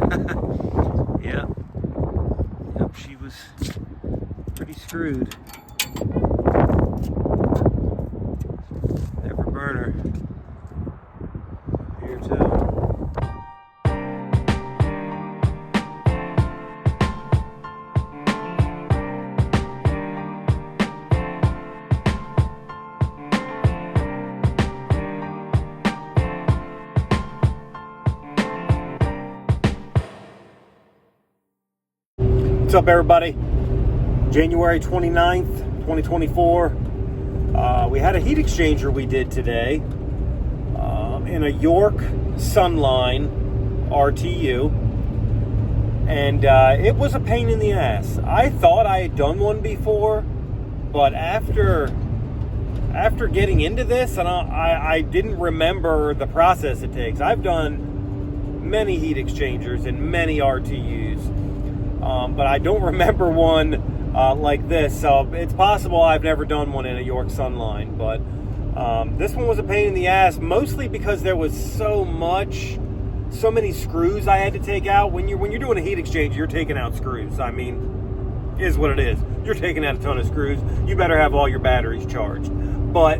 Yeah. Yep, she was pretty screwed. Never burner. Here too. What's up, everybody? January 29th, 2024. We had a heat exchanger we did today in a York Sunline RTU, and it was a pain in the ass. I thought I had done one before, but after getting into this, and I didn't remember the process it takes. I've done many heat exchangers and many RTUs. But I don't remember one like this, so it's possible I've never done one in a York Sunline, but this one was a pain in the ass, mostly because there was so many screws I had to take out. When you're doing a heat exchanger, you're taking out screws. I mean, is what it is. You're taking out a ton of screws. You better have all your batteries charged. But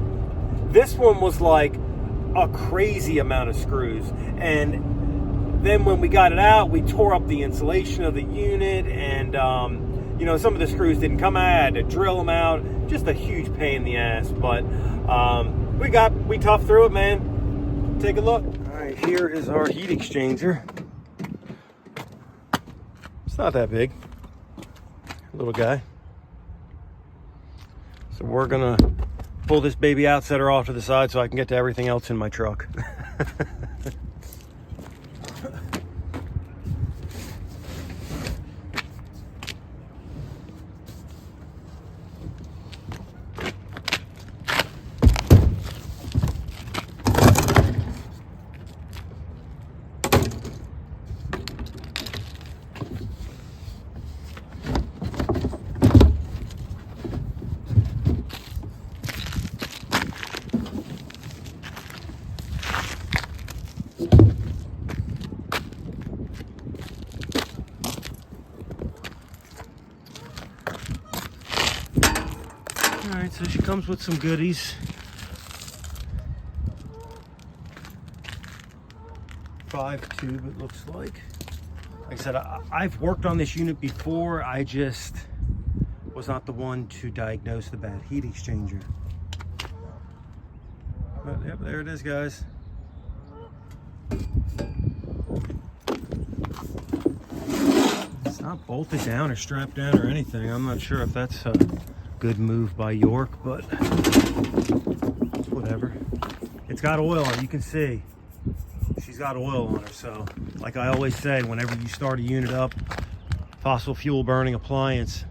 this one was like a crazy amount of screws, and then when we got it out, we tore up the insulation of the unit, and some of the screws didn't come out. I had to drill them out. Just a huge pain in the ass, but we toughed through it, man. Take a look. All right, here is our heat exchanger. It's not that big, little guy. So we're gonna pull this baby out, set her off to the side so I can get to everything else in my truck. Alright, so she comes with some goodies. 5 tube, it looks like. Like I said, I've worked on this unit before. I just was not the one to diagnose the bad heat exchanger. But yep, there it is, guys. It's not bolted down or strapped down or anything. I'm not sure if that's a good move by York, but whatever. It's got oil on it, you can see. She's got oil on her, so like I always say, whenever you start a unit up, fossil fuel burning appliance,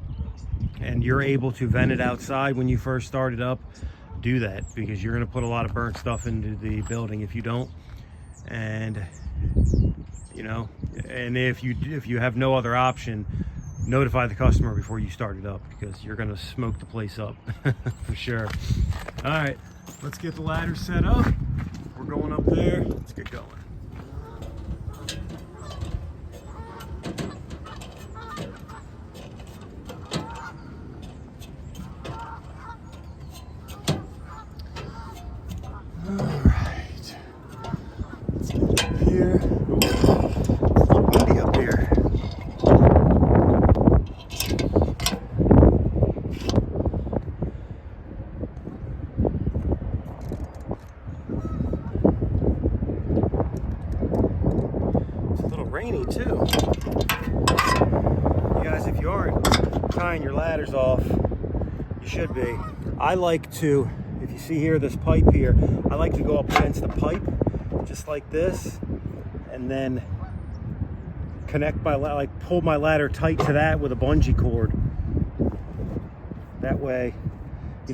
and you're able to vent it outside when you first start it up, do that, because you're going to put a lot of burnt stuff into the building if you don't. And and if you have no other option, notify the customer before you start it up, because you're going to smoke the place up for sure. All right, let's get the ladder set up. We're going up there. Let's get going. All right, let's get up here. It's a little windy up here. Rainy too. You guys, if you aren't tying your ladders off, you should be. I like to, if you see here, this pipe here, I like to go up against the pipe just like this, and then connect my pull my ladder tight to that with a bungee cord. That way,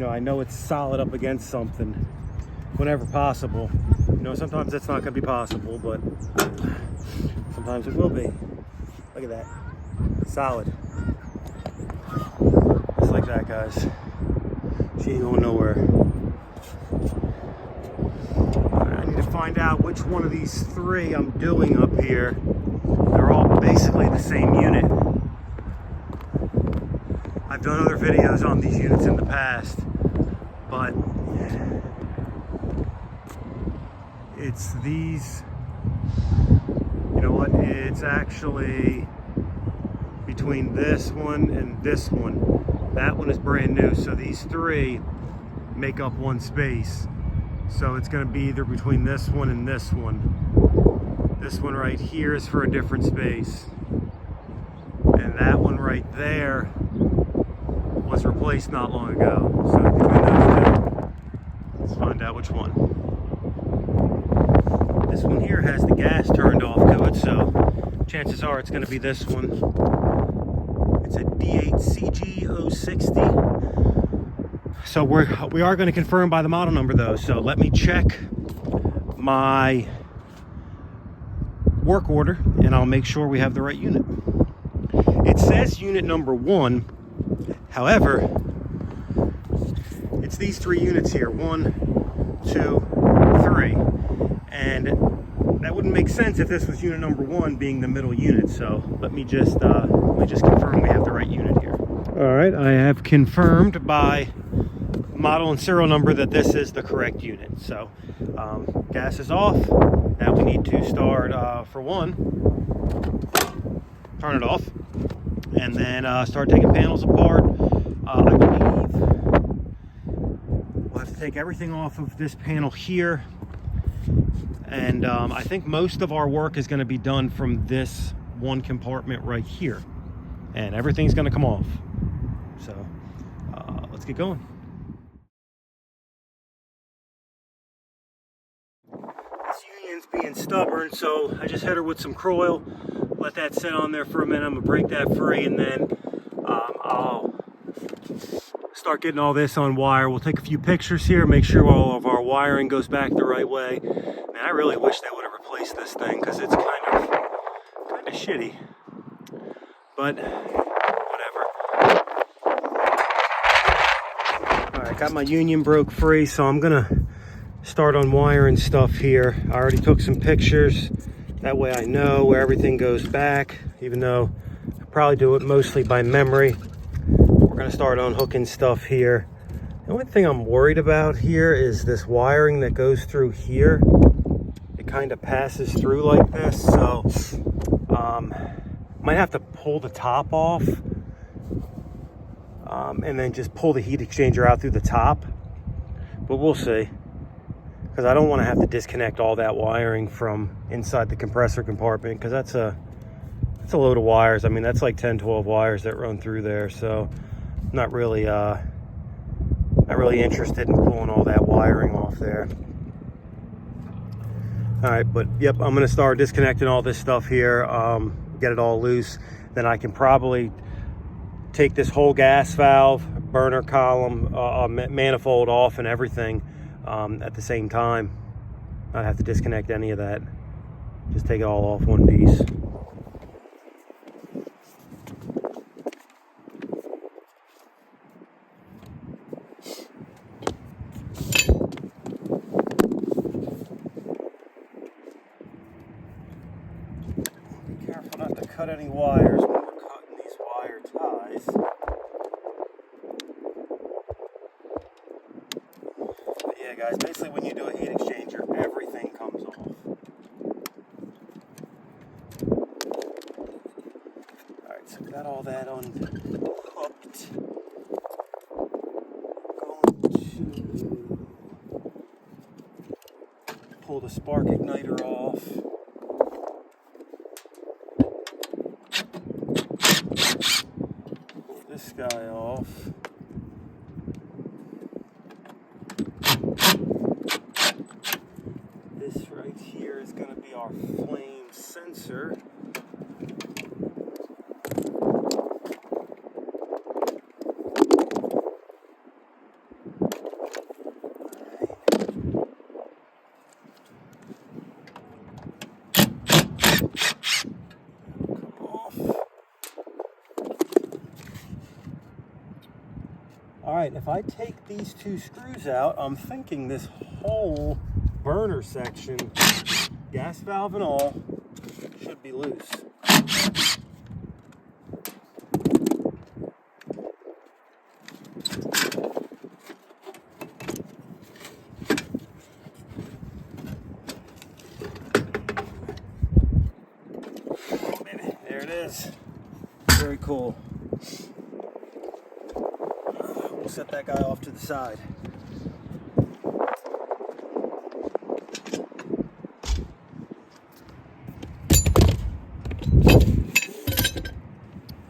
I know it's solid up against something whenever possible. Sometimes that's not going to be possible, but sometimes it will be. Look at that. Solid. Just like that, guys. She ain't going nowhere. All right, I need to find out which one of these 3 I'm doing up here. the same unit. I've done other videos on these units in the past, but it's these, you know what, it's actually between this one and this one. That one is brand new, so these three make up one space. So it's going to be either between this one and this one. This one right here is for a different space. And that one right there was replaced not long ago. So between those two, let's find out which one. This one here has the gas turned off to it, so chances are it's going to be this one. It's a D8CG060. So we are going to confirm by the model number though. So let me check my work order and I'll make sure we have the right unit. It says unit number 1. However, it's these 3 units here, 1, 2, 3. And that wouldn't make sense if this was unit number 1 being the middle unit. So let me just confirm we have the right unit here. All right, I have confirmed by model and serial number that this is the correct unit. So gas is off. Now we need to start, for one, turn it off, and then start taking panels apart. I believe we'll have to take everything off of this panel here, and I think most of our work is going to be done from this one compartment right here, and everything's going to come off. So let's get going. Being stubborn, so I just hit her with some Croil, let that sit on there for a minute. I'm gonna break that free, and then I'll start getting all this on wire. We'll take a few pictures here, make sure all of our wiring goes back the right way. Man, I really wish they would have replaced this thing because it's kind of shitty, but whatever. All right, got my union broke free, so I'm gonna start on wiring stuff here. I already took some pictures. That way I know where everything goes back, even though I probably do it mostly by memory. We're gonna start unhooking stuff here. The only thing I'm worried about here is this wiring that goes through here. It kind of passes through like this, so might have to pull the top off and then just pull the heat exchanger out through the top, but we'll see. Because I don't want to have to disconnect all that wiring from inside the compressor compartment, because that's a load of wires. I mean, that's like 10-12 wires that run through there, so I'm not really interested in pulling all that wiring off there. All right, but yep, I'm going to start disconnecting all this stuff here, get it all loose. Then I can probably take this whole gas valve, burner column, manifold off and everything at the same time. Not have to disconnect any of that. Just take it all off one piece. Be careful not to cut any wires when we're cutting these wire ties. Yeah, guys, basically when you do a heat exchanger, everything comes off. Alright, so we got all that unhooked. Going to pull the spark igniter off. Pull this guy off. This right here is going to be our flame sensor. Alright, if I take these 2 screws out, I'm thinking this whole burner section, gas valve and all, should be loose. it is. Very cool. We'll set that guy off to the side.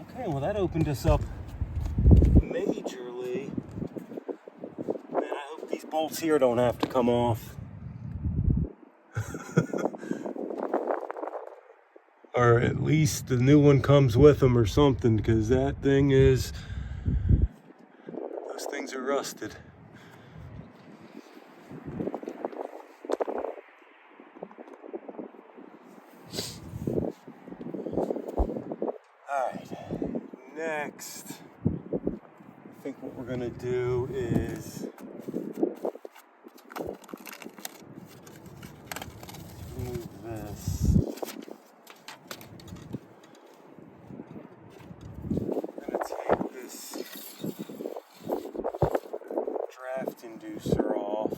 Okay, well that opened us up majorly. Man, I hope these bolts here don't have to come off. Or at least the new one comes with them or something, because that thing is, those things are rusted. Alright, next, I think what we're gonna do is move this. Inducer off.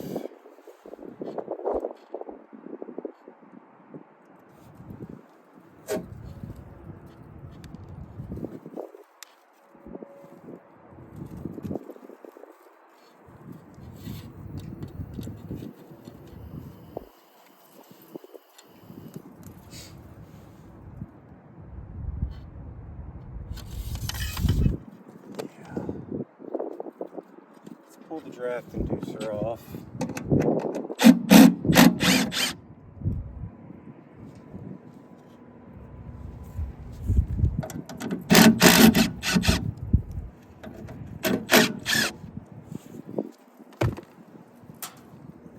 Pull the draft inducer off.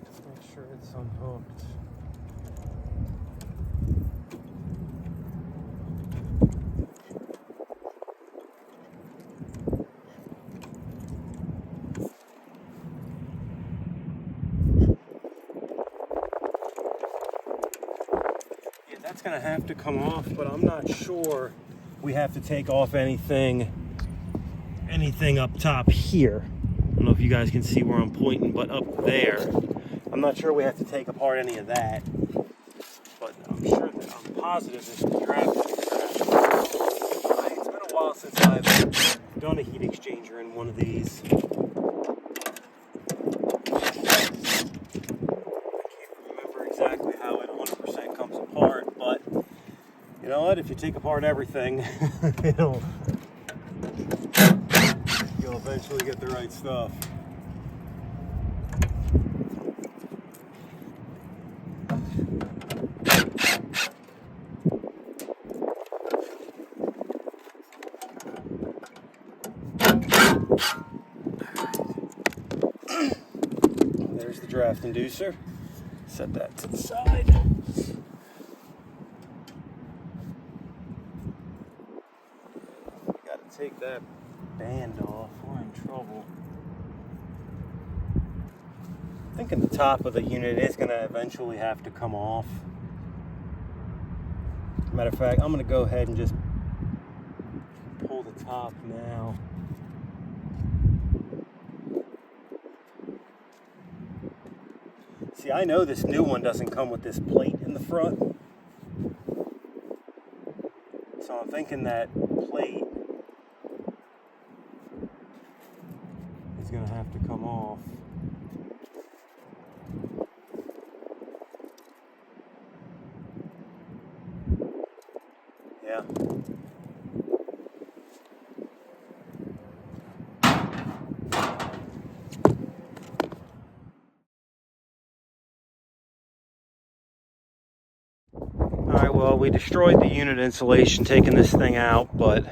Just make sure it's unhooked. That's gonna have to come off, but I'm not sure we have to take off anything up top here. I don't know if you guys can see where I'm pointing, but up there, I'm not sure we have to take apart any of that. But I'm positive this draft. It's been a while since I've done a heat exchanger in one of these. Exactly how it 100% comes apart, but you know what? If you take apart everything, you'll eventually get the right stuff. There's the draft inducer. Set that to the side. Got to take that band off. We're in trouble. I'm thinking the top of the unit is going to eventually have to come off. Matter of fact, I'm going to go ahead and just pull the top now. See, I know this new one doesn't come with this plate in the front. So I'm thinking that plate is going to have to come off. Yeah. Alright, well, we destroyed the unit insulation taking this thing out, but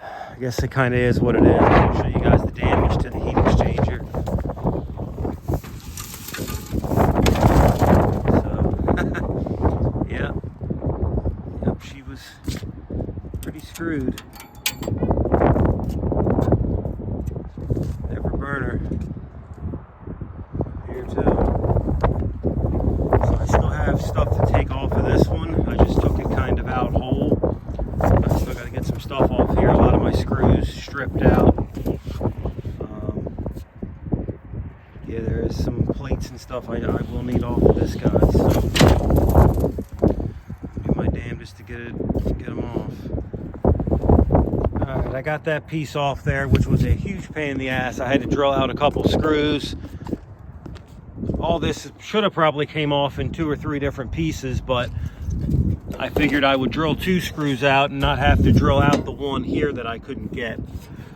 I guess it kind of is what it is. I'll show you guys the damage to the heat exchanger. So, yep, she was pretty screwed. Every burner here too. So I still have stuff to take off of this one. I just took it kind of out whole. I still got to get some stuff off here. A lot of my screws stripped out. Yeah, there is some plates and stuff I will need off of this guy. So I'll do my damnedest to get get them off. All right, I got that piece off there, which was a huge pain in the ass. I had to drill out a couple screws. All this should have probably came off in 2 or 3 different pieces, but I figured I would drill 2 screws out and not have to drill out the one here that I couldn't get.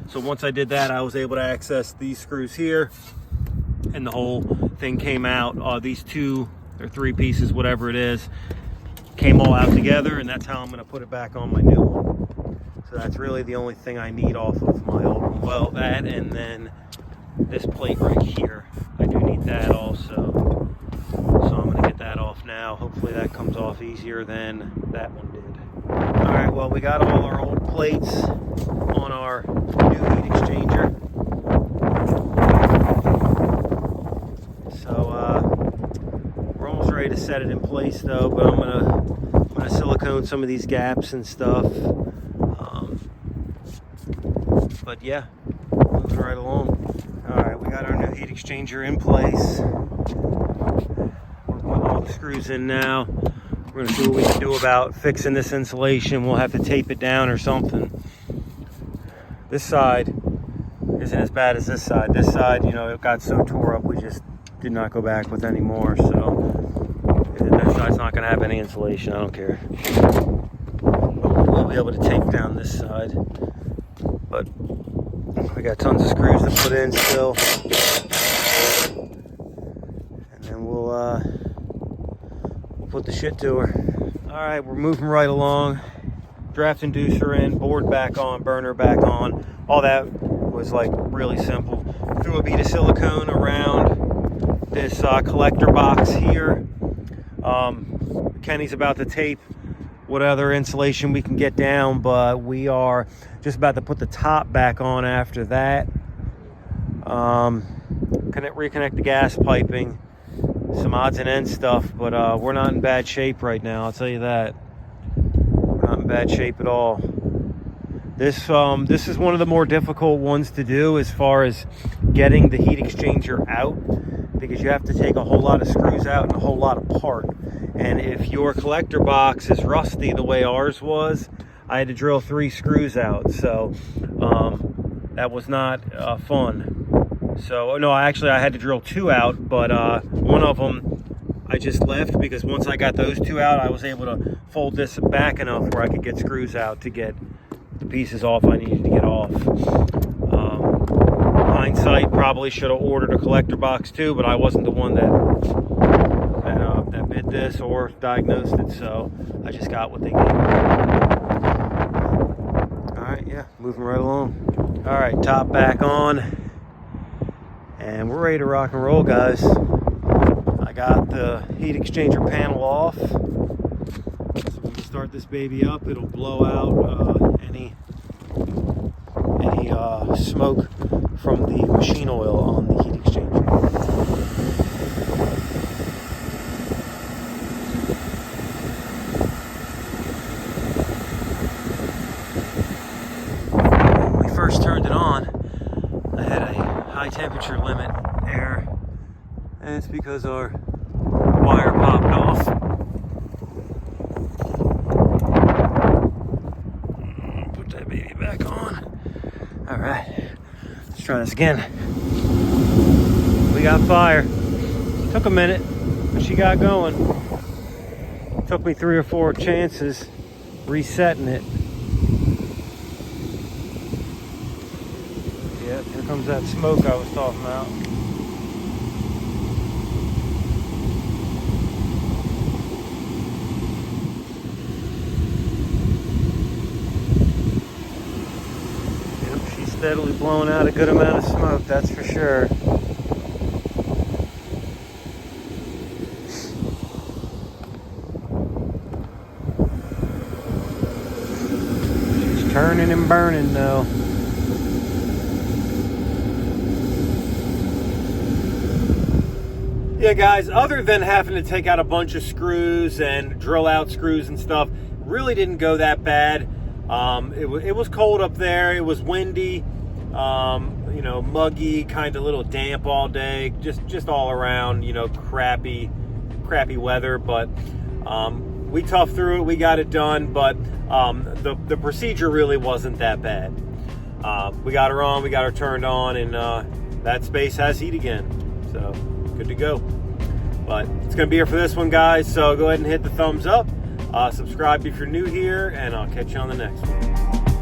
So once I did that, I was able to access these screws here, and the whole thing came out. These 2 or 3 pieces, whatever it is, came all out together, and that's how I'm going to put it back on my new one. So that's really the only thing I need off of my old one. Well, that and then this plate right here. I do need that also. So I'm going to get that off now. Hopefully that comes off easier than that one did. All right, well, we got all our old plates on our new heat exchanger. So we're almost ready to set it in place though, but I'm gonna silicone some of these gaps and stuff. But yeah, moving right along. All right, we got our new heat exchanger in place. We're putting all the screws in now. We're gonna see what we can do about fixing this insulation. We'll have to tape it down or something. This side isn't as bad as this side. This side, you know, it got so tore up, we just did not go back with any more. So that side's not gonna have any insulation, I don't care. But we'll be able to tape down this side. But we got tons of screws to put in still. And then we'll put the shit to her. All right, we're moving right along. Draft inducer in, board back on, burner back on. All that was like really simple. Threw a bead of silicone around this collector box here. Kenny's about to tape what other insulation we can get down, but we are just about to put the top back on after that. Reconnect the gas piping, some odds and ends stuff, but we're not in bad shape right now, I'll tell you that. We're not in bad shape at all. This is one of the more difficult ones to do as far as getting the heat exchanger out, because you have to take a whole lot of screws out and a whole lot apart. And if your collector box is rusty the way ours was, I had to drill 3 screws out. So that was not fun. So no, I had to drill 2 out, but one of them I just left because once I got those 2 out, I was able to fold this back enough where I could get screws out to get the pieces off I needed to get off. Hindsight, probably should have ordered a collector box too, but I wasn't the one that bid this or diagnosed it, so I just got what they gave me. All right, yeah, moving right along. All right, top back on, and we're ready to rock and roll, guys. I got the heat exchanger panel off, so when we start this baby up, it'll blow out any smoke from the machine oil on the heat exchanger. When we first turned it on, I had a high temperature limit air, and it's because our wire popped off. Put that baby back on. All right, let's try this again. We got fire. Took a minute, but she got going. Took me 3 or 4 chances resetting it. Yeah, here comes that smoke I was talking about. Steadily blowing out a good amount of smoke, that's for sure. She's turning and burning though. Yeah, guys, other than having to take out a bunch of screws and drill out screws and stuff, really didn't go that bad. It was cold up there. It was windy, you know, muggy, kind of little damp all day, just all around, you know, crappy weather. But we toughed through it. We got it done, but the procedure really wasn't that bad. We got her on, we got her turned on, and that space has heat again. So good to go. But it's going to be it for this one, guys. So go ahead and hit the thumbs up. Subscribe if you're new here, and I'll catch you on the next one.